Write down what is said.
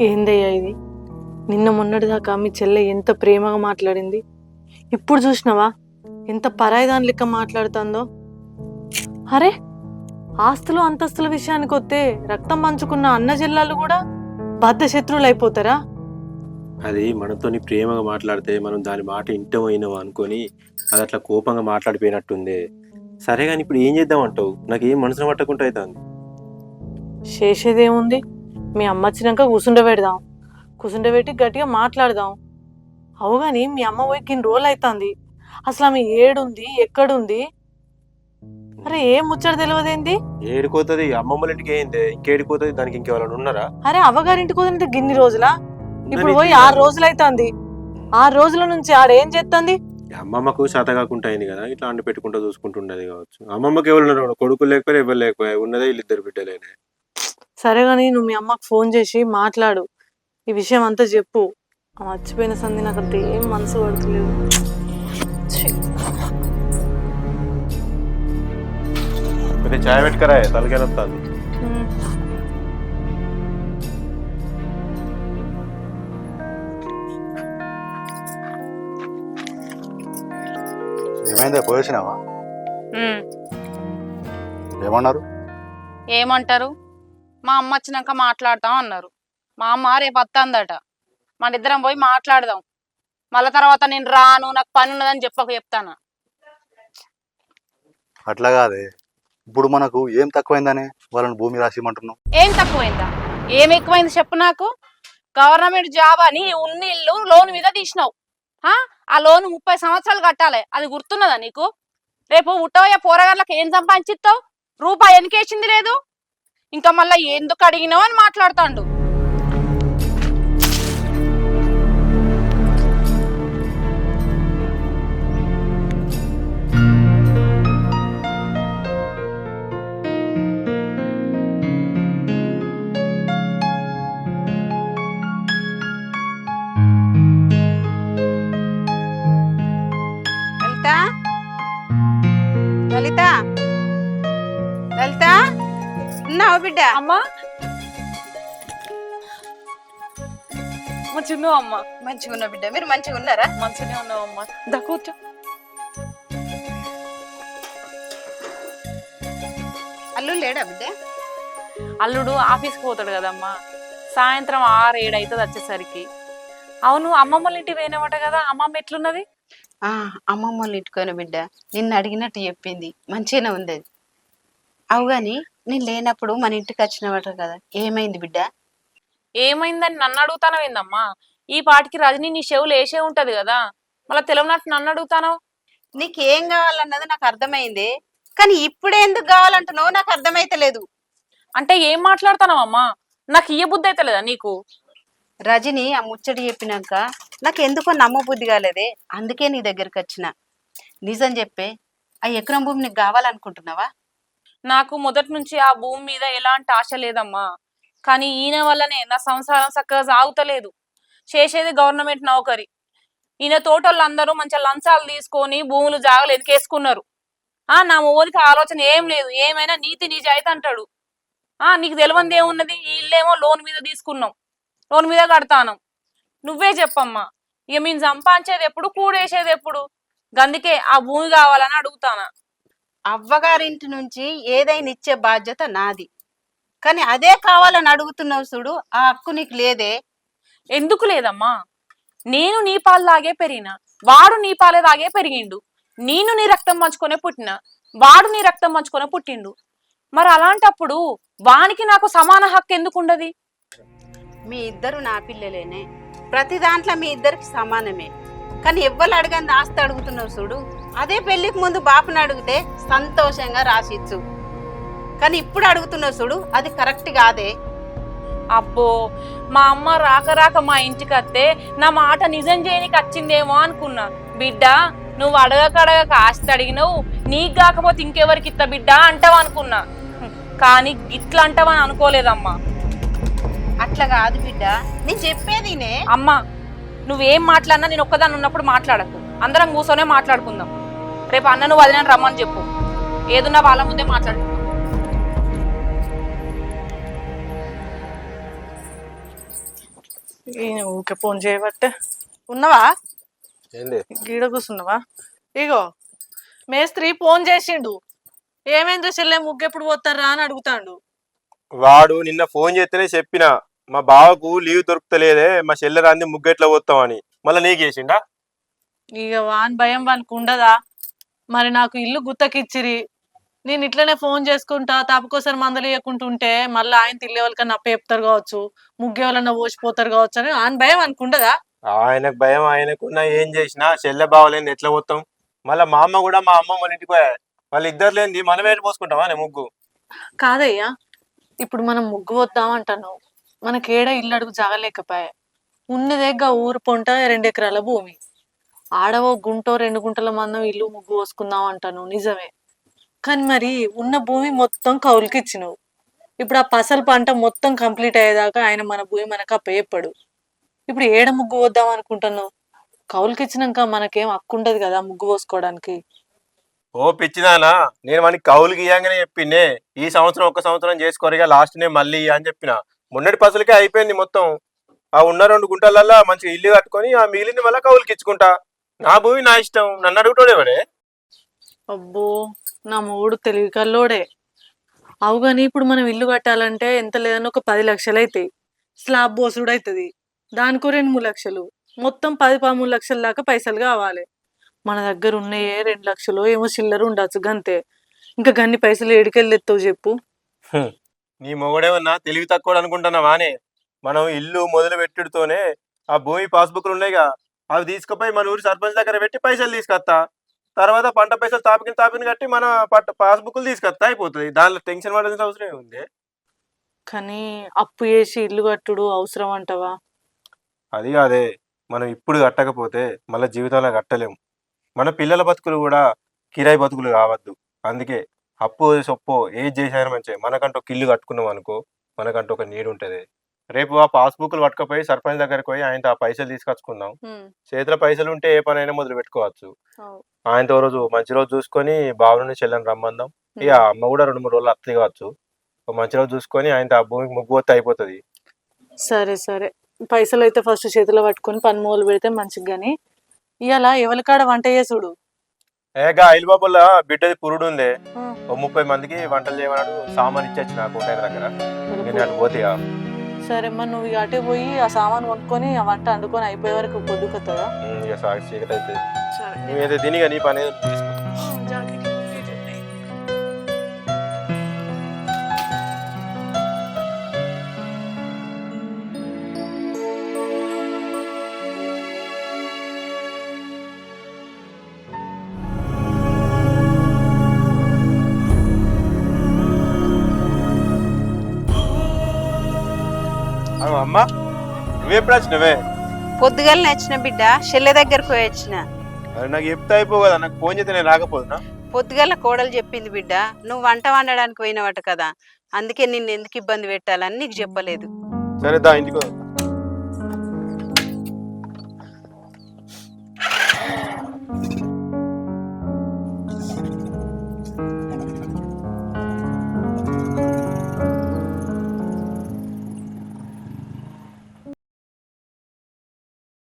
ఏందయ్యా ఇది? నిన్న మొన్నటిదాకా మీ చెల్లె ఎంత ప్రేమగా మాట్లాడింది, ఇప్పుడు చూసినావా ఎంత పరాయిదాని లెక్క మాట్లాడుతుందో. అరే, ఆస్తులు అంతస్తుల విషయానికి వస్తే రక్తం పంచుకున్న అన్న జిల్లాలు కూడా బద్ధ శత్రువులు అయిపోతారా? అది మనతోని ప్రేమగా మాట్లాడితే మనం దాని మాట ఇంటమో అయినవో అనుకొని అది అట్లా కోపంగా మాట్లాడిపోయినట్టుందే. సరే కానీ ఇప్పుడు ఏం చేద్దామంటావు? నాకు ఏం మనసును పట్టకుండా అవుతుంది. చేసేదేముంది, మీ అమ్మ వచ్చినాక కూసుండబెడదాం, కూసుండబెట్టి గట్టిగా మాట్లాడదాం. అవుగాని మీ అమ్మ పోయి ఇన్ని రోజులు అవుతుంది, అసలు ఆమె ఏడుంది ఎక్కడుంది? అరే, ఏం ముచ్చట తెలియదేంది? ఏడిపోతుంది అమ్మమ్మల ఇంటికి ఏంది, ఇంకేడిపోతుంది? దానికి ఇంకెవరైనా ఉన్నారా? అరే, అవ్వగారింటికి వదిలితే గిన్ని రోజులా? ఇప్పుడు పోయి 6 రోజులు అవుతుంది. 6 రోజుల నుంచి ఆడేం చేస్తుంది? అమ్మమ్మకు శాత కాకుండా అయింది కదా, ఇట్లా అండి పెట్టుకుంటూ చూసుకుంటుండేది కావచ్చు. అమ్మమ్మకి ఎవరు కొడుకు లేకపోయి ఎవరు లేకపోయా, ఉన్నదే వీళ్ళిద్దరు బిడ్డలేనే. సరే కానీ నువ్వు మీ అమ్మకు ఫోన్ చేసి మాట్లాడు, ఈ విషయం అంతా చెప్పు. మర్చిపోయిన సంధి నాకు అంత ఏం మనసు పడతలేదు. ఛీ. అయితే చాయ్ పెట్టుకరా, తలకెళ్ళొస్తుంది. ఏమైందా, పోయేసినావా? ఏమన్నారు? ఏమంటారు? మా అమ్మ వచ్చినాక మాట్లాడతాం అన్నారు. మా అమ్మ రేపు వస్తుందట, మన ఇద్దరం పోయి మాట్లాడదాం. మళ్ళా తర్వాత నేను రాను, నాకు పని ఉన్నదని చెప్తాను. అట్లా కాదే, ఇప్పుడు మనకు ఏం తక్కువైందనే వాళ్ళని భూమి రాసిమంటున్నావు? ఏం తక్కువైందా? ఏం ఎక్కువైంది చెప్పు నాకు. గవర్నమెంట్ జాబ్ అని ఉన్న ఇల్లు లోన్ మీద తీసినావు. ఆ లోన్ 30 సంవత్సరాలు కట్టాలి, అది గుర్తున్నదా నీకు? రేపు ఉట్టవయ్య పోరగాళ్ళకి ఏం సంపాదించిస్తావు? రూపాయి ఎనికేసింది లేదు. ఇంకా మళ్ళీ ఎందుకు అడిగినావు అని మాట్లాడుతాండు. లలిత, లలిత, ఉన్నావు బిడ్డ? అమ్మా, చిన్న అమ్మ. మంచిగా ఉన్నా బిడ్డ, మీరు మంచిగా ఉన్నారా? మంచిగానే ఉన్నావమ్మా, దా కూర్చో. అల్లుడు లేడా బిడ్డ? అల్లుడు ఆఫీస్కి పోతాడు కదమ్మా, సాయంత్రం 6, 7 అవుతుంది వచ్చేసరికి. అవును, అమ్మమ్మల ఇంటికి పోయినామట కదా, అమ్మమ్మ ఎట్లున్నది? అమ్మమ్మ వాళ్ళు ఇంటికోయిన బిడ్డ, నిన్ను అడిగినట్టు చెప్పింది, మంచిగానే ఉంది అది. అవు గాని నేను లేనప్పుడు మన ఇంటికి వచ్చినవాట కదా, ఏమైంది బిడ్డ? ఏమైందని నన్ను అడుగుతానవేందమ్మా? ఈ పాటికి రజని నీ చెవులు వేసే ఉంటది కదా, మళ్ళీ తెలవనట్టు నన్ను అడుగుతాను. నీకేం కావాలన్నది నాకు అర్థమైంది, కానీ ఇప్పుడే ఎందుకు కావాలంటున్నావు నాకు అర్థమైతలేదు. అంటే ఏం మాట్లాడుతానవమ్మా? నాకు ఇయ్య బుద్ధి అయితే లేదా నీకు? రజని ఆ ముచ్చటి చెప్పినాక నాకు ఎందుకో నమ్మబుద్ధి కాలేదే, అందుకే నీ దగ్గరికి వచ్చిన. నిజం చెప్పే, ఆ ఎకరం భూమి నీకు కావాలనుకుంటున్నావా? నాకు మొదటి నుంచి ఆ భూమి మీద ఎలాంటి ఆశ లేదమ్మా, కానీ ఈయన వల్లనే నా సంసారం చక్కగా సాగుతలేదు. చేసేది గవర్నమెంట్ నౌకరీ. ఈయన తోటోళ్ళందరూ మంచిగా లంచాలు తీసుకొని భూములు జాగలు ఎదికేసుకున్నారు. నా ఓరికి ఆలోచన ఏం లేదు, ఏమైనా నీతి నిజాయితీ అంటాడు. నీకు తెలియంది ఏమున్నది? ఈ ఇల్లేమో లోన్ మీద తీసుకున్నాం, లోన్ మీద కడతాను. నువ్వే చెప్పమ్మా, ఇక మేము సంపాదించేది ఎప్పుడు, కూడేసేది ఎప్పుడు? గందుకే ఆ భూమి కావాలని అడుగుతానా. అవ్వగారింటి నుంచి ఏదైనా ఇచ్చే బాధ్యత నాది, కానీ అదే కావాలని అడుగుతున్నావు చూడు, ఆ హక్కు నీకు లేదే. ఎందుకు లేదమ్మా? నేను నీ పాలు తాగే పెరిగిన, వాడు నీ పాలే తాగే పెరిగిండు. నేను నీ రక్తం పంచుకొనే పుట్టిన, వాడు నీ రక్తం పంచుకొనే పుట్టిండు. మరి అలాంటప్పుడు వానికి నాకు సమాన హక్కు ఎందుకు ఉండదు? మీ ఇద్దరు నా పిల్లలేనే, ప్రతి దాంట్లో మీ ఇద్దరికి సమానమే. కానీ ఎవ్వరు అడగని ఆస్తి అడుగుతున్నావు చూడు, అదే పెళ్లికి ముందు బాపుని అడిగితే సంతోషంగా రాసిచ్చు. కానీ ఇప్పుడు అడుగుతున్నావు చూడు, అది కరెక్ట్ కాదే. అబ్బో, మా అమ్మ రాక రాక మా ఇంటికి వస్తే నా మాట నిజం చేయనికి వచ్చిందేమో అనుకున్నా. బిడ్డ, నువ్వు అడగక ఆస్తి అడిగినవు, నీకు కాకపోతే ఇంకెవరికి ఇస్తా బిడ్డ అంటావు అనుకున్నా, కానీ గిట్లా అంటావని అనుకోలేదమ్మా. అట్లా కాదు బిడ్డ, నేను చెప్పేదినే. అమ్మా, నువ్వేం మాట్లాడినా నేను ఒక్కదాన్ని ఉన్నప్పుడు మాట్లాడకు, అందరం కూర్చొనే మాట్లాడుకుందాం. రేపు అన్నను వదిన రమ్మని చెప్పు, ఏదున్నా వాళ్ళ ముందే మాట్లాడుకుందాం. ఈయన ఊకే ఫోన్ చేయబట్టే. ఉన్నవా? ఏంది గీడ కూర్చున్నావా? ఇగో మేస్త్రి ఫోన్ చేసిండు. ఏమైందో చెల్లె ముగ్గెప్పుడు పోతారా అని అడుగుతాండు. వాడు నిన్న ఫోన్ చేస్తేనే చెప్పిన మా బావకు లీవ్ దొరుకుతలేదే మా చెల్లెరాంది ముగ్గెట్లా పోతామని మళ్ళీ నీకు చేసిండా? ఇక వాని భయం వానికి ఉండదా? మరి నాకు ఇల్లు గుత్తకిచ్చిరి, నేను ఇట్లనే ఫోన్ చేసుకుంటా తాపకోసారి మందలు ఇవ్వకుంటుంటే మళ్ళీ ఆయన తిల్లే వాళ్ళకన్నా అప్ప చెప్తారు కావచ్చు, ముగ్గే వాళ్ళన్నా పోసిపోతారు కావచ్చు అని ఆయన భయం అనుకుండదా? ఆయనకు భయం ఆయనకున్నా ఏం చేసినా చెల్లె బావలేని ఎట్లా పోతాం? మళ్ళీ మా అమ్మ కూడా మా అమ్మ మన ఇంటికి పోయా, వాళ్ళు ఇద్దరు లేనిది మనం ఏంటి పోసుకుంటామా నే ముగ్గు? కాదయ్యా, ఇప్పుడు మనం ముగ్గు వద్దామంటాను, మనకేడ ఇల్లు అడుగు జాగలేకపోయా. ఉన్నదేగా ఊరు పొంట 2 ఎకరాల భూమి, ఆడవో గుంటో 2 గుంటల మందం ఇల్లు ముగ్గు పోసుకుందాం అంటాను నిజమే. కానీ మరి ఉన్న భూమి మొత్తం కౌలుకి ఇచ్చినావు. ఇప్పుడు ఆ పసల పంట మొత్తం కంప్లీట్ అయ్యేదాకా ఆయన మన భూమి మనకు అప్పచెప్పడు. ఇప్పుడు ఏడ ముగ్గు పోద్దాం అనుకుంటున్నావు? కౌలుకి ఇచ్చినాక మనకేం హక్కు ఉండదు కదా ముగ్గు పోసుకోవడానికి. ఓ పిచ్చిదానా, నేను మనకి కౌలుకి ఇయ్యంగానే చెప్పిండే ఈ సంవత్సరం ఒక్క సంవత్సరం చేసుకోరిగా లాస్ట్ నే మళ్ళీ అని చెప్పిన. మొన్నటి పసులకే అయిపోయింది మొత్తం. ఆ ఉన్న 2 గుంటలల్లా మంచిగా ఇల్లు కట్టుకొని ఆ మిగిలింది మళ్ళీ కౌలుకి ఇచ్చుకుంటా. నా భూమి నా ఇష్టం, నన్ను అడుగుతాడేవాడే. అబ్బో, నా మూడు తెలివి కల్లోడే. అవు కానీ ఇప్పుడు మనం ఇల్లు కట్టాలంటే ఎంత లేదన్నా ఒక 10 లక్షలు అవుతాయి. స్లాబ్ బోసుడు అవుతుంది, దానికో 2-3 లక్షలు, మొత్తం 10-13 లక్షల దాకా పైసలు కావాలి. మన దగ్గర ఉన్నాయే 2 లక్షలు ఏమో చిల్లర ఉండొచ్చు గంతే. ఇంకా గన్ని పైసలు ఏడికెళ్ళి ఎత్తావు చెప్పు? నీ మొగడేమన్నా తెలివి తక్కువ అనుకుంటున్నావానే? మనం ఇల్లు మొదలు పెట్టుడుతోనే ఆ భూమి పాస్బుక్లు ఉన్నాయిగా, అవి తీసుకుపోయి మన ఊరి సర్పంచ్ దగ్గర పెట్టి పైసలు తీసుకొస్తా. తర్వాత పంట పైసలు తాపిన కట్టి మన పాస్బుక్లు తీసుకొస్తా, అయిపోతుంది. దానిలో టెన్షన్ పడాల్సిన అవసరం ఏముంది? కానీ అప్పు చేసి ఇల్లు కట్టుడు అవసరం అంటవా? అది కాదే, మనం ఇప్పుడు కట్టకపోతే మళ్ళీ జీవితంలో కట్టలేము. మన పిల్లల బతుకులు కూడా కిరాయి బతుకులు కావద్దు. అందుకే అప్పు సొప్పో ఏది చేసాను మంచిగా మనకంటూ ఒక ఇల్లు కట్టుకున్నాం అనుకో, మనకంటూ ఒక నీడు ఉంటుంది. రేపు ఆ పాస్బుక్లు పట్టుకపోయి సర్పంచ్ దగ్గరికి పోయి ఆయనతో ఆ పైసలు తీసుకొచ్చుకుందాం. చేతిలో పైసలు ఉంటే ఏ పనైనా మొదలు పెట్టుకోవచ్చు. ఆయనతో రోజు మంచి రోజు చూసుకొని బావుని చెల్లని రమ్మందాం. ఇక అమ్మ కూడా 2-3 రోజులు అత్తది కావచ్చు. ఒక మంచి రోజు చూసుకొని ఆయనతో ఆ భూమికి ముగ్గు పోతే అయిపోతుంది. సరే సరే, పైసలు అయితే ఫస్ట్ చేతిలో పట్టుకొని పని మొదలు పెడితే మంచిగా. గానీ ఇవాళ ఎవరికాడ వంట చేసుడు? ఏగా ఐలు బాబుల బిడ్డది పురుడు ఉంది, ఓ 30 మందికి వంటలు చేయమన్నాడు. సామాన్ ఇచ్చేచ్చి నాకు ఉంటాయి దగ్గర, నేను అటు పోతే. సరే, మరి నువ్వు ఇక అటే పోయి ఆ సామాన్ కొనుక్కొని ఆ వంట వండుకొని అయిపోయే వరకు పొద్దుకొస్తుందా? ఇక చీకటి అవుతుంది. నువ్వేదో తినిగా నీ పని తీసుకుంటా. అమ్మా, నువ్వెప్పుడు వచ్చినవే? పొద్దుగాల నచ్చిన బిడ్డ చెల్లె దగ్గరకు పోయి వచ్చిన. నాకు చెప్తే అయిపో కదా, నాకు ఫోన్ చేస్తే నేను రాకపోతున్నా? పొద్దుగాల కోడలు చెప్పింది బిడ్డ, నువ్వు వంట వండడానికి పోయినవట కదా, అందుకే నిన్ను ఎందుకు ఇబ్బంది పెట్టాలని నీకు చెప్పలేదు. సరే దా ఇంటికి.